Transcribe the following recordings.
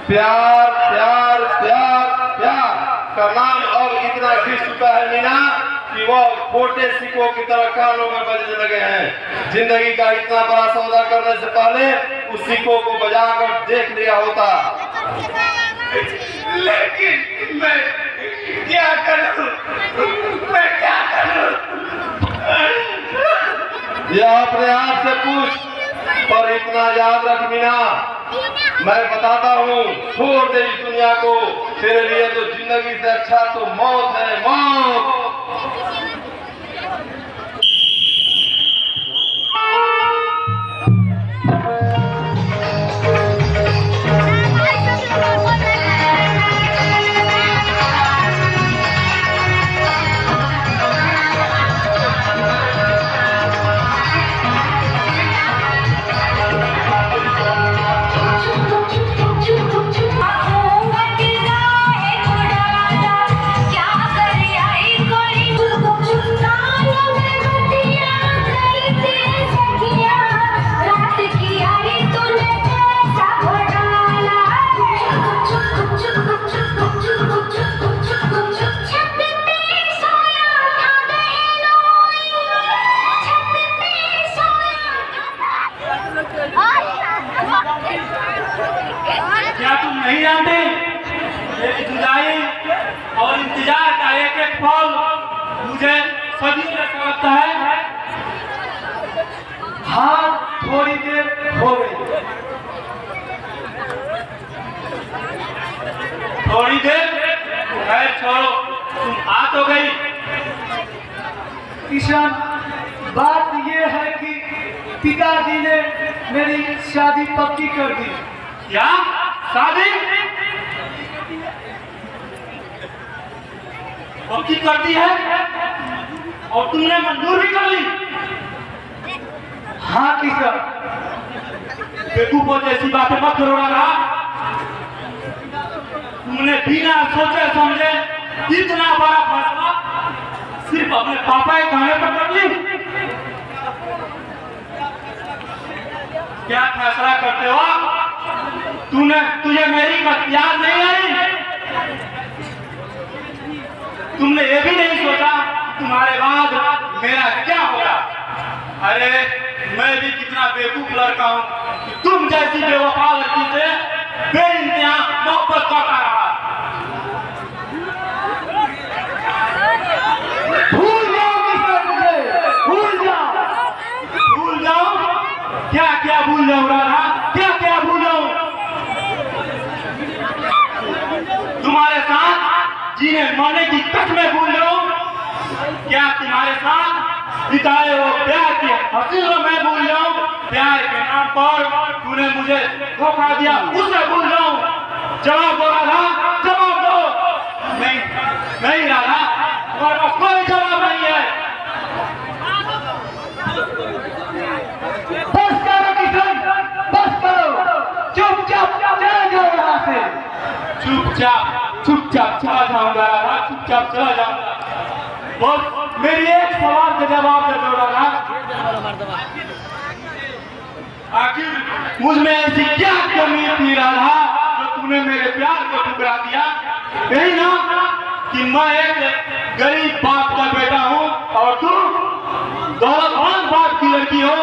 प्यार प्यार प्यार प्यार का नाम और इतना घिस चुका है मीना कि वो छोटे सिक्कों की तरह कानों में बजने लगे हैं। जिंदगी का इतना बड़ा सौदा करने से पहले उस सिक्कों को बजाकर देख लिया होता। लेकिन मैं क्या करूं? मैं क्या करूं? यह अपने आप से पूछ। पर इतना याद रख मीना, मैं बताता हूँ, छोड़ दे इस दुनिया को। तेरे लिए तो जिंदगी से अच्छा तो मौत है, मौत। क्या तुम नहीं जानते? मेरी जुदाई और इंतजार का एक एक पल मुझे सदियों तक लगता है। हाँ, थोड़ी देर हो गई, थोड़ी देर खैर छोड़ो, तुम आ तो गई। किशन, बात ये है कि पिताजी ने मेरी शादी पक्की कर दी। क्या? शादी पक्की कर दी है? और तुमने मंजूर भी कर ली? हाँ किशन। बेवकूफों जैसी बातें मत करो ना। तुमने बिना सोचे समझे इतना बड़ा फैसला सिर्फ अपने पापा के कहने पर कर ली? क्या फैसला करते हो? तुझे मेरी बात याद नहीं आई? तुमने ये भी नहीं सोचा तुम्हारे बाद मेरा क्या होगा? अरे मैं भी कितना बेवकूफ लड़का हूँ कि तुम जैसी बेवफा लड़की से बेइंतहा मोहब्बत करता रहा। भूल जाओ किशन, मुझे भूल जाओ। भूल जाऊं? क्या क्या भूल जाऊं राधा? क्या क्या भूल जाऊं? तुम्हारे साथ जीने मरने की कसमें भूल जाऊं? क्या तुम्हारे साथ बिताए वो प्यार की हसीनों में भूल जाऊं? प्यार के नाम पर तूने मुझे धोखा दिया, उसे भूल जाऊं? जवाब दो राधा, जवाब दो। नहीं नहीं राधा, तुम्हारे पास कोई जवाब नहीं है। बस करो किशन, बस करो। चुपचाप चले जाओ यहाँ से। चुपचाप चला जाऊंगा राधा, चुपचाप चला जाऊंगा। बस मेरी एक सवाल का जवाब दे दो राधा। आखिर मुझ में ऐसी क्या कमी थी राधा जो तूने मेरे प्यार को ठुकरा दिया? यही ना कि मैं एक गरीब बाप का बेटा हूँ और तू दौलतमंद बाप की लड़की हो।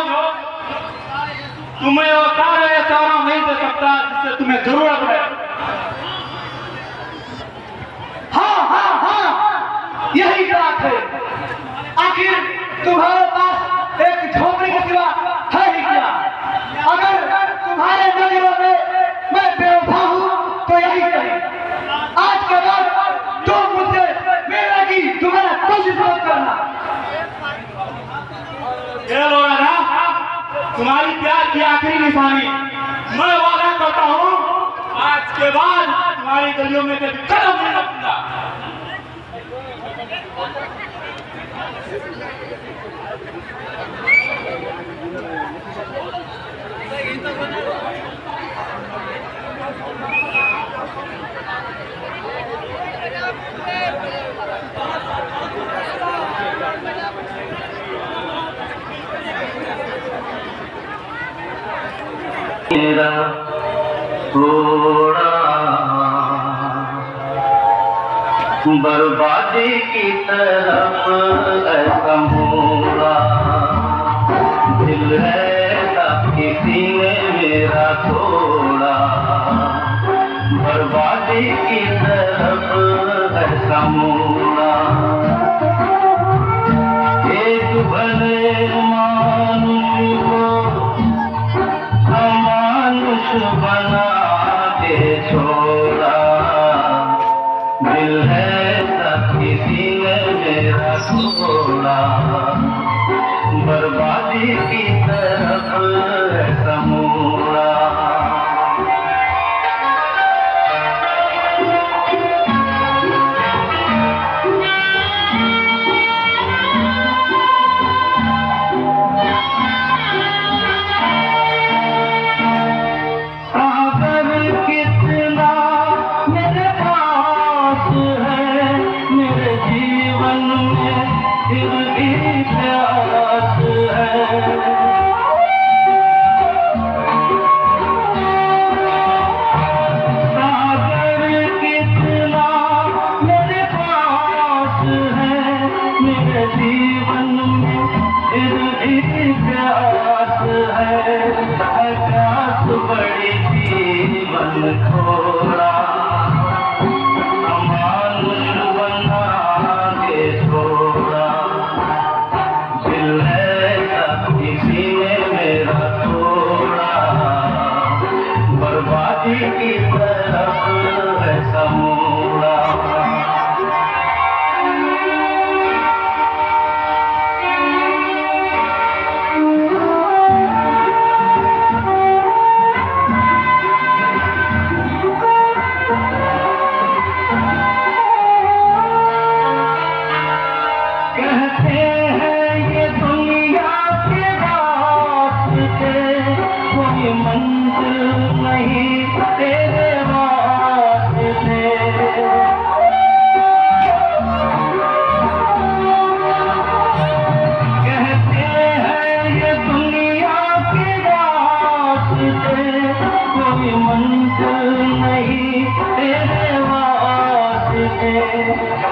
तुम्हें वो सारे सारा नहीं दे सकता जिससे तुम्हें जरूरत है। हाँ हाँ हाँ, यही बात है। आखिर तुम्हारे पास एक झोपड़ी के सिवा है ही क्या? अगर तुम्हारे नजरों में मैं बेवफा हूँ तो यही सही। आज के बाद तुम मुझसे मिलने की तुम्हारा कोशिश मत करना। ये लो राधा, तुम्हारी प्यार की आखिरी निशानी। मैं वादा करता हूँ आज के बाद तुम्हारी गलियों में कभी कदम नहीं रखूंगा। मेरा थोड़ा बर्बादी की तरफ ऐसा मोड़ा, दिल ऐसा किसी ने मेरा तोड़ा। बर्बादी की तरफ ऐसा मोड़ा, एक भले मानुष को अमानुष बना के छोड़ा। दिल है सब किसी ने मेरा तोड़ा, बर्बादी की तरफ ऐसा मोड़ा। बड़ी जीवन थोड़ा, अमानुष बना के छोड़ा। दिल है सब किसी ने मेरा तोड़ा, बर्बादी की तरफ ऐसा मोड़ा।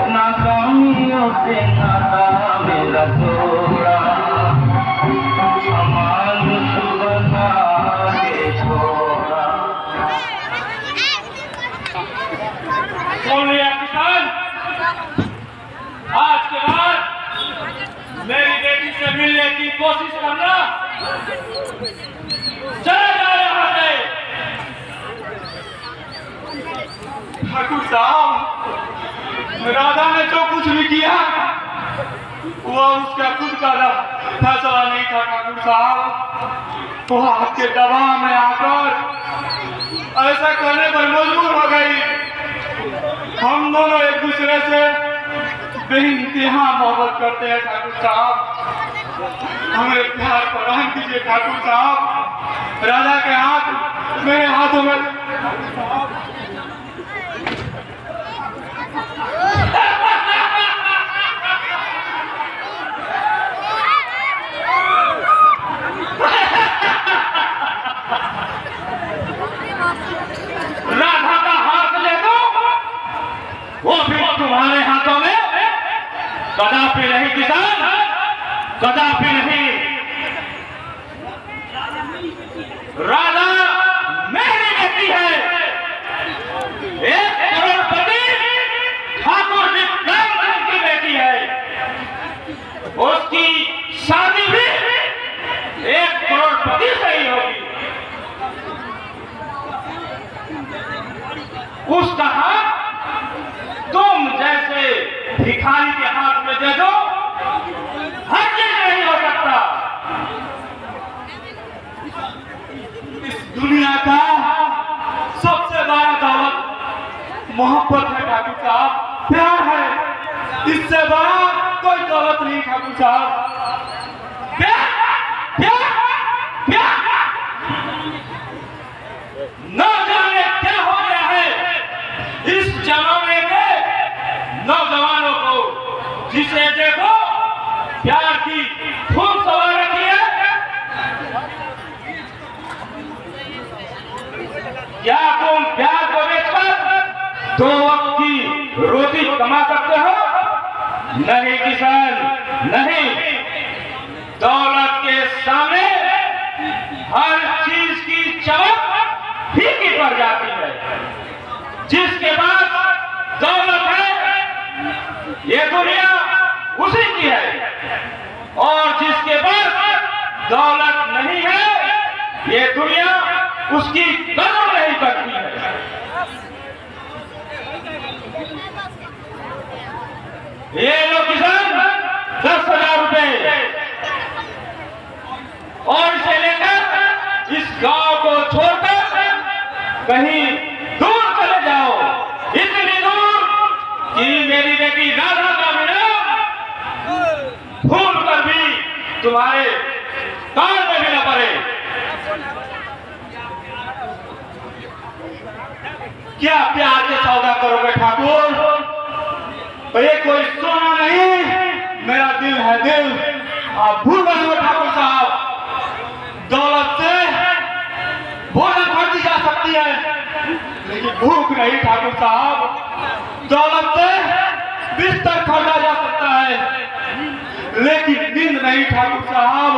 नाकामियों से नाता मेरा तोड़ा, अमानुष बना के छोड़ा। सुन लिया किसान, आज के बाद मेरी बेटी से मिलने की कोशिश करना, चला जाओ यहाँ से। ठाकुर साहब, राधा ने जो कुछ भी किया वो उसका खुद का फैसला नहीं था ठाकुर साहब। वो आपके दबाव में आकर ऐसा करने पर मजबूर हो गई। हम दोनों एक दूसरे से बेइंतहा मोहब्बत करते हैं ठाकुर साहब। हमें प्यार प्रदान कीजिए ठाकुर साहब। राधा के हाथ मेरे हाथों में राधा का हाथ ले दो, वो भी तुम्हारे हाथों में कदापि नहीं किसान, कदापि नहीं। राधा मेरी बेटी है, एक करोड़पति ठाकुर विक्रम सिंह की बेटी है। उसकी शादी भी एक करोड़पति से ही होगी। उसका हाथ तुम जैसे भिखारी के हाथ में दे दो, हर चीज नहीं हो सकता। इस दुनिया का सबसे बड़ा दौलत मोहब्बत है ठाकुर साहब, प्यार है। इससे बड़ा कोई दौलत नहीं ठाकुर साहब। प्यार प्यार प्यार न जाने क्या हो गया है इस जमाने के नौजवानों को। जिसे देखो प्यार की खूब सवार रखी है। क्या तुम प्यार को बेचकर दो वक्त की रोटी कमा सकते हो? नहीं किसान, नहीं। दौलत के सामने हर चीज की चमक फीकी पड़ जाती है। जिसके पास दौलत है ये दुनिया उसी की है, और जिसके पास दौलत नहीं है ये दुनिया उसकी कदर नहीं करती है। ये लो किसान 10,000 रुपए, और इसे लेकर इस गांव को छोड़कर कहीं दूर चले जाओ, इतनी दूर कि मेरी बेटी राधा का बिना भूल कर भी तुम्हारे कान में भी न पड़े। क्या प्यार के सौदा करोगे ठाकुर? ये कोई सोना नहीं, मेरा दिल है दिल। आप भूल गए हो ठाकुर साहब, दौलत से भोजन खरीदी जा सकती है, लेकिन भूख नहीं ठाकुर साहब। दौलत से बिस्तर खरीदा जा सकता है, लेकिन नींद नहीं ठाकुर साहब।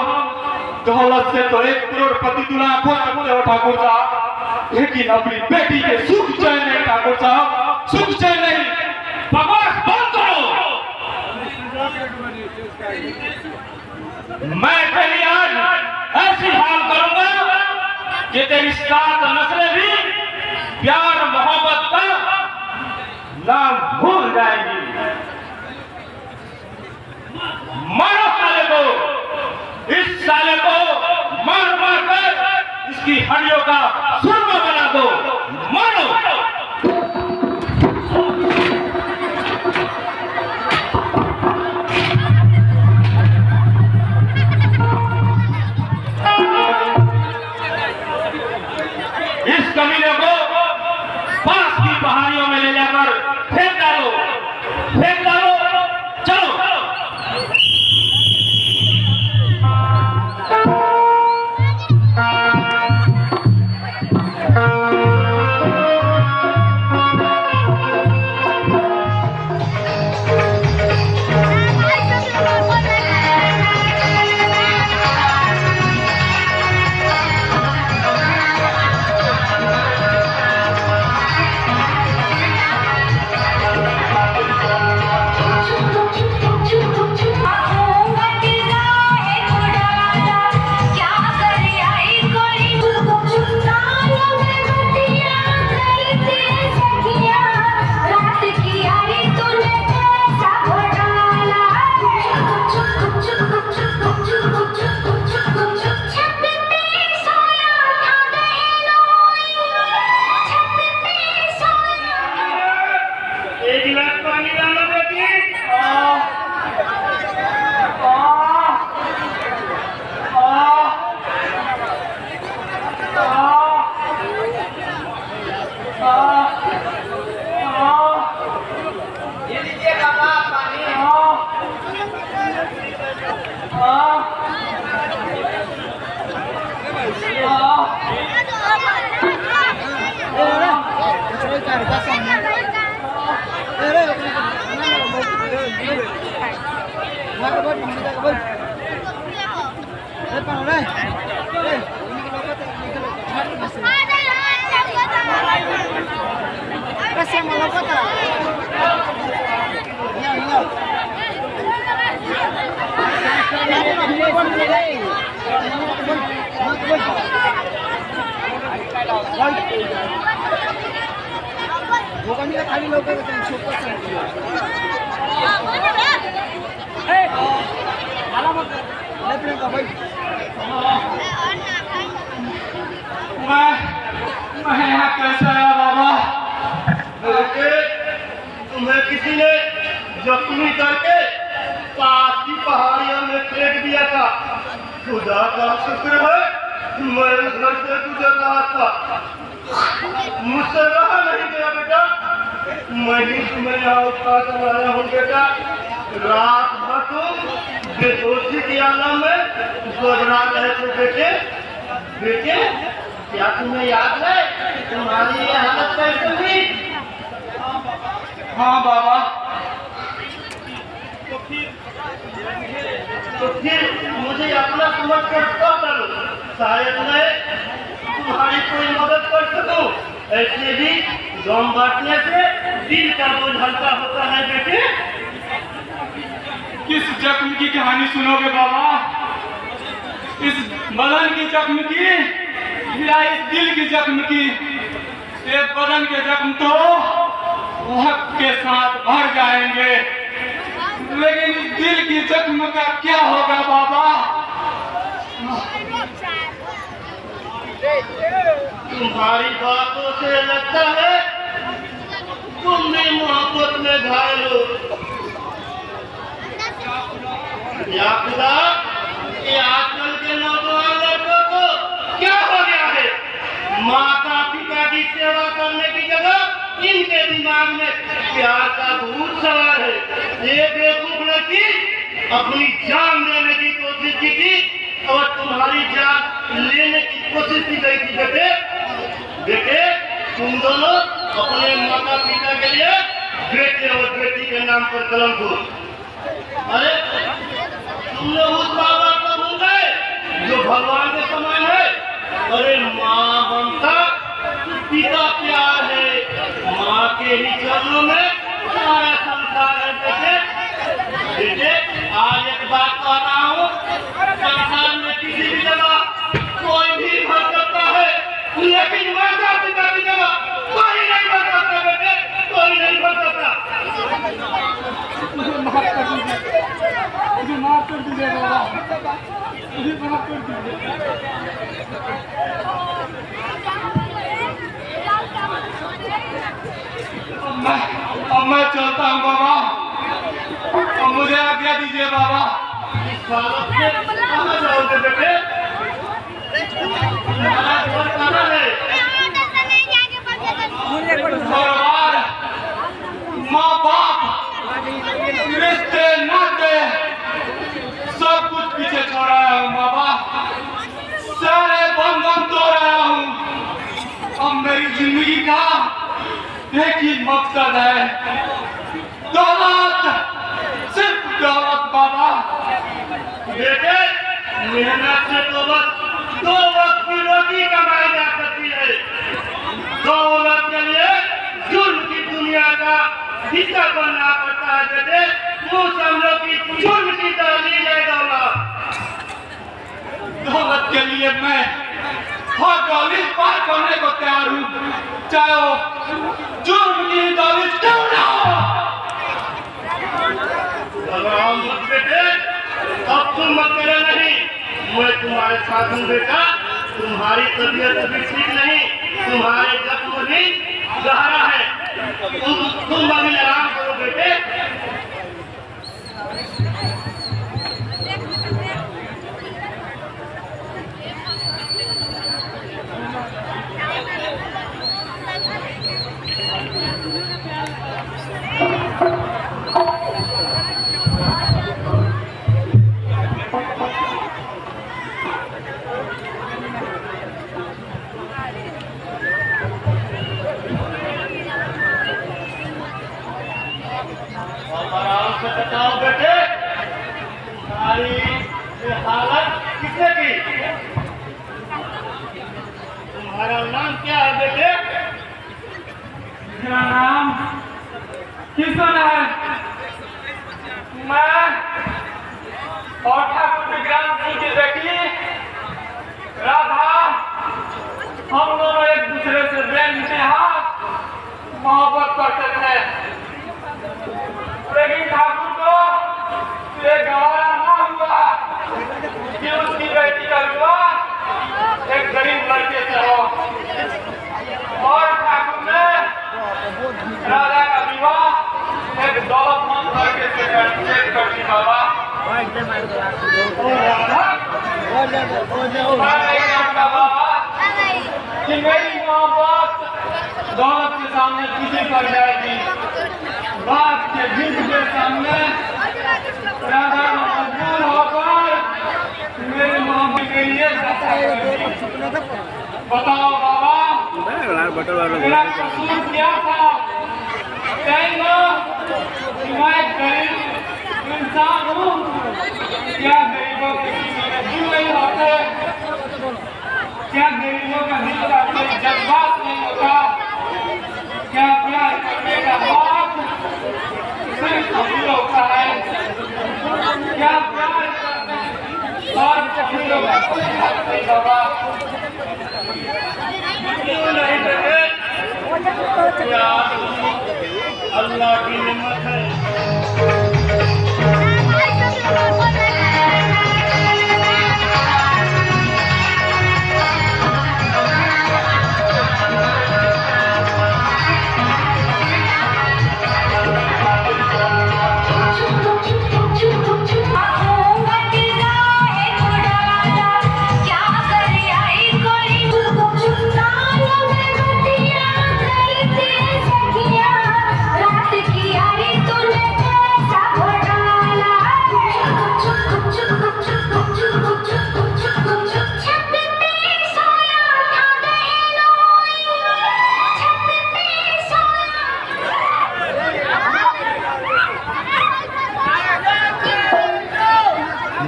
दौलत से तो 1 करोड़पति दुल्हा खो सकते हो ठाकुर साहब, लेकिन अपनी बेटी के सुख चैन नहीं ठाकुर साहब, सुख चैन नहीं। बकवास बंद करो। मैं तेरी आज ऐसी हाल करूंगा कि तेरी 7 नस्लें भी प्यार मोहब्बत का नाम भूल जाएंगी। मारो साले को, इस साले को मार मार कर इसकी हड्डियों का सुरमा बना दो। मारो। इस कमीने को पास की पहाड़ियों में ले जाकर फेंक डालो, फेंक डालो। चलो। मैं यहाँ कैसे आया बाबा? तुम्हें किसी ने जख्मी करके पास की पहाड़ियों में फेंक दिया था। खुदा का शुक्र है मैं घर से गुजर रहा था, मुझसे रहा नहीं गया बेटा। मैं ही तुम्हें यहाँ उठा कर आया हूँ बेटा। रात भर तुम बेहोशी की आलम में गुजरा रहे थे बेटे। बेटे क्या तुम्हें याद है तुम्हारी ये हालत कैसे हुई? हाँ बाबा। तो फिर मुझे अपना समझ कर क्या करो? शायद मैं तुम्हारी कोई मदद कर सकूं। ऐसे भी गम बांटने से दिल का बोझ हल्का होता है बेटे। किस जख्म की कहानी सुनोगे बाबा? इस बदन की जख्म की या इस दिल की जख्म की? ये बदन के जख्म तो वक्त के साथ भर जाएंगे, लेकिन इस दिल की जख्म का क्या होगा बाबा? तुम्हारी बातों से लगता है तुम भी मोहब्बत में घायल हो। या खुदा, ये आजकल के नौजवान लड़कों को क्या हो गया है? माता पिता की सेवा करने की जगह इनके दिमाग में प्यार का भूत सवार है। ये बेवकूफ लड़की अपनी जान देने की कोशिश की थी और तुम्हारी जान लेने की कोशिश की गई थी। बेटे बेटे, तुम दोनों अपने माता पिता के लिए बेटे और बेटी के नाम पर कलम दो। अरे तुमने उस बाबा को भूल गए जो भगवान के समान है। अरे माँ ममता, पिता प्यार है, माँ के ही चरणों में सारा संसार है। बेटे बेटे, आज एक बात कह रहा हूँ, संसार में किसी भी जगह कोई भी भर सकता है, लेकिन माता पिता की जगह कोई नहीं भर सकता। बेटे, कोई नहीं भर सकता। मुझे माफ कर दीजिए, मुझे माफ कर दीजिए बाबा, मुझे माफ कर दीजिए। अब मैं चलता हूँ बाबा, अब मुझे आज्ञा दीजिए बाबा। इस बालक से कहाँ जाओगे बेटे? तुम्हारा घर कहाँ है? परिवार, माँ बाप, रिश्ते नाते सब कुछ पीछे छोड़ आया हूँ बाबा, सारे बंधन तोड़ आया हूँ। अब मेरी जिंदगी का एक ही मकसद है, दौलत, सिर्फ दौलत बाबा। बेटे, मेहनत से तो बस 2 वक्त की रोटी कमाई जा सकती है। दौलत के लिए जुल्म की दुनिया का हिस्सा बनना पड़ता है। बेटे, तू समझो कि जुल्म की दहलीज है दौलत। दौलत के लिए मैं हर दहलीज पार करने को तैयार हूँ, चाहे वो जुर्म की दहलीज क्यों ना हो। भगवान मत बेटे, अब तुम मत करे नहीं, मैं तुम्हारे साथ हूँ बेटा। तुम्हारी तबीयत अभी ठीक नहीं, तुम्हारे जख्म भी गहरा है। तुम अभी आराम करो बेटे। आराम से बताओ बेटे, तुम्हारी ये हालत किसने की? तुम्हारा नाम क्या है बेटे? मेरा नाम किशन है। मैं और ठाकुर विक्रांत सिंह की बेटी राधा, हम दोनों एक दूसरे से बेइंतहा मोहब्बत करते थे, लेकिन ठाकुर को ये गवारा ना हुआ कि उसकी बेटी का विवाह एक गरीब लड़के से हो, और ठाकुर ने राधा का विवाह एक दौलतमंद लड़के से कर दी बाबा। कि मेरी मोहब्बत दौलत के सामने पीछे पड़ जाएगी। बाप के जिद के सामने राधा मजबूर होकर मेरी मोहब्बत के लिए बताओ बाबा, मेरा कसूर क्या था? कहेंगे कि मैं गरीब इंसान हूँ, क्या गरीबों के सीने में दिल नहीं होते, क्या गरीबों का दिल का कोई जज्बात नहीं होता, क्या प्यार करने का बात सिर्फ अमीरों का है, क्या प्यार करने और अमीरों का कोई हक नहीं होगा। क्यों नहीं देंगे? प्यार अल्लाह की नेमत है।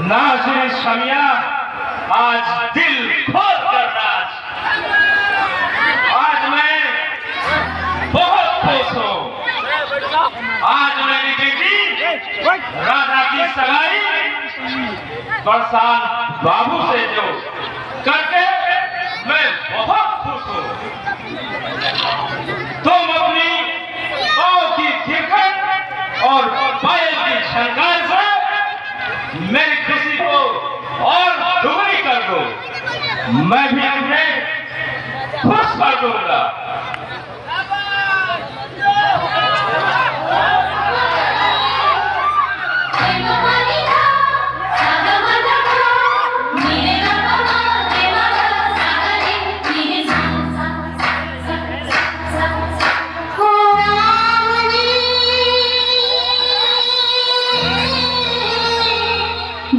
नाज़िर शमिया आज दिल खोल कर नाच, आज मैं बहुत खुश हूँ। आज मेरी बेटी राधा की सगाई बरसात बाबू से जो करके मैं बहुत खुश हूँ। तुम अपनी पाँव की थिरकन और पायल की झनकार से मेरी खुशी को और दुगनी कर दो, मैं भी तुम्हें खुश कर दूंगा।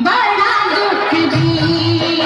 बड़ा दुख दिया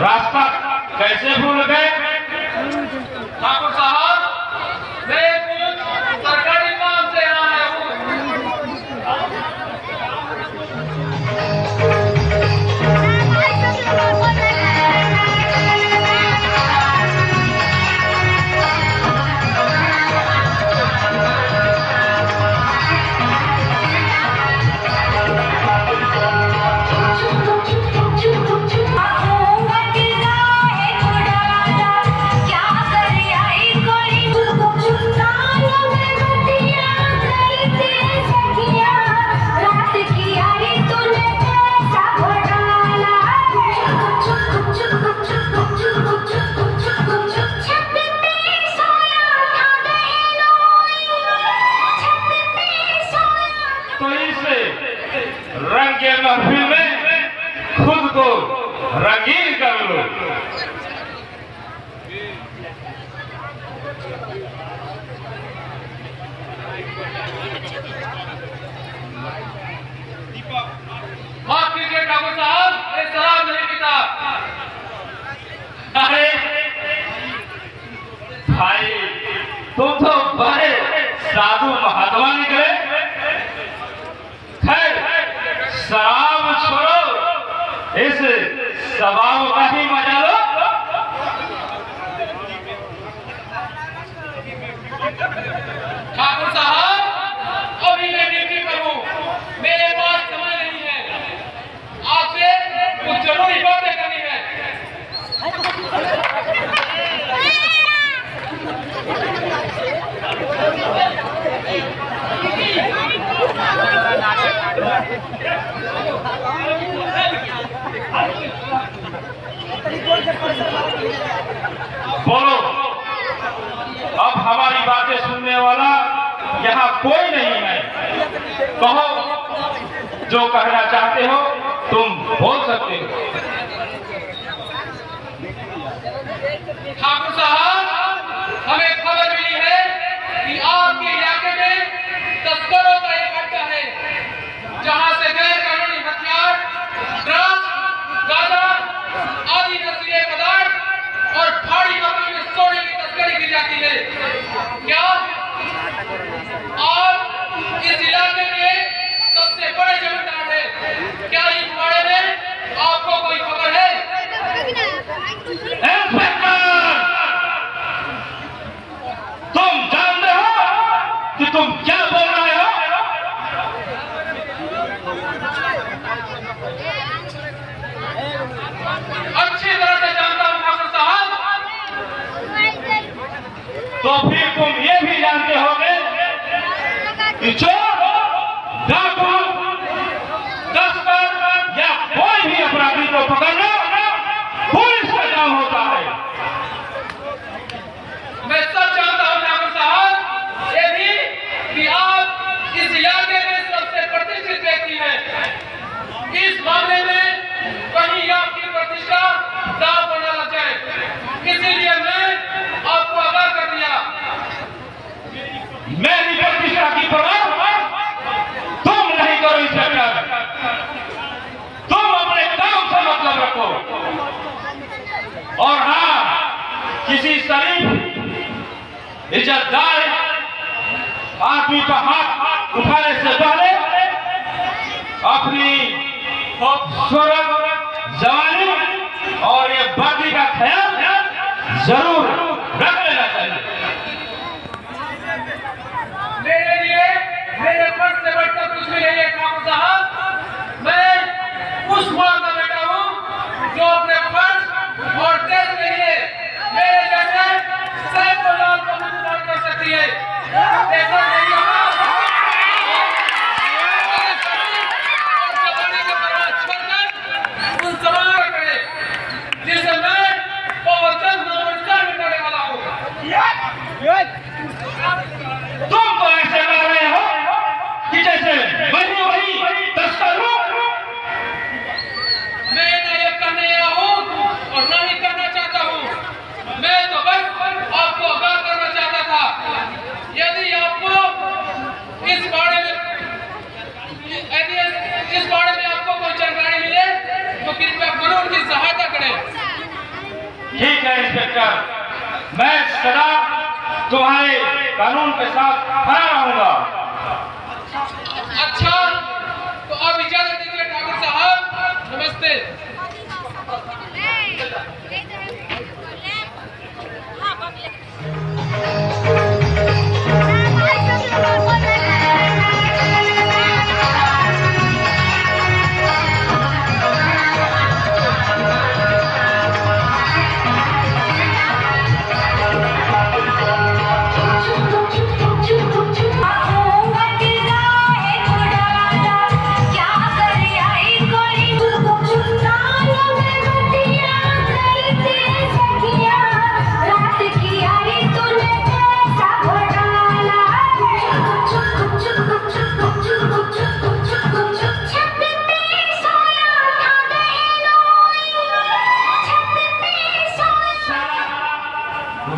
रास्ता कैसे भूल गए ठाकुर साहब? मैं कुछ सरकारी काम से आया हूँ। रंग के महफिल में खुद को रंगीन कर लो। माफ कीजिए ठाकुर साहब, ये शराब नहीं पीता। अरे तुम तो बड़े साधु महात्मा निकले। खैर शराब छोड़ो, इस स्वभाव का ही मजा लो। ठाकुर साहब, अभी मैं ड्यूटी पर हूँ, मेरे पास समय नहीं है। आपसे कुछ जरूरी बातें करनी है। बोलो, अब हमारी बातें सुनने वाला यहाँ कोई नहीं है। कहो, जो कहना चाहते हो तुम बोल सकते हो। ठाकुर साहब, हमें खबर मिली है कि आपके इलाके में तस्करों का एक अड्डा है, जहां से गैर कानूनी हथियार, ड्रग्स, गांजा आदि नशीले पदार्थ और भारी मात्रा में सोने की तस्करी की जाती है। क्या आप इस इलाके के सबसे बड़े जमींदार हैं? क्या इस बारे में आपको कोई खबर है? तुम जानते हो कि तुम क्या बोल रहे हो? अच्छी तरह से जानता हूं ठाकुर साहब। तो फिर तुम ये भी जानते होगे कि चोर, डाकू, तस्कर या कोई भी अपराधी को पकड़ना पुलिस का काम होता है। मैं सब जानता हूं ठाकुर साहब, ये भी कि आप इस इलाके में सबसे प्रतिष्ठित व्यक्ति हैं। इस मामले में कहीं आपकी प्रतिष्ठा दांव पर न लग जाए, इसीलिए मैं आपको आगाह कर दिया। मेरी प्रतिष्ठा की परवाह तुम नहीं करो इंस्पेक्टर। तुम अपने काम से मतलब रखो। और हाँ, किसी शरीफ इज्जतदार आदमी का हाथ उठाने से पहले अपनी खूबसूरत जवानी और ये वर्दी का ख्याल जरूर रख लेना चाहिए। मेरे लिए मेरे फर्ज से बढ़कर कुछ भी नहीं है ठाकुर साहब। मैं उस मां का बेटा हूँ जो अपने फर्ज और देश के लिए मेरे जैसे सैकड़ों लाल को कुर्बान कर सकती है। देखो मेरी मां जवानी के परवाह छोड़कर उन समारोह करे जिसे मैं बहुत जल्द नमस्कार भी करने वाला हूँ। तुम तो ऐसे कर रहे हो कि जैसे वही तस्कर हो। मैं न ये करने आया हूँ और न ही करना चाहता हूँ। मैं तो बस आपको आगाह करना चाहता था। यदि आपको इस बारे में आपको कोई जानकारी मिले तो कृपया कानून की सहायता करें। ठीक है इंस्पेक्टर, मैं सदा तुम्हारे कानून के साथ खड़ा रहूंगा। अच्छा, तो अब इजाजत दीजिए ठाकुर साहब। नमस्ते।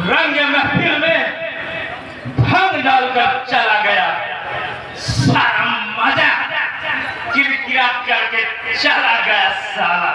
रंग महफिल में भंग डालकर चला गया। सारा मजा किरकिरा करके चला गया साला।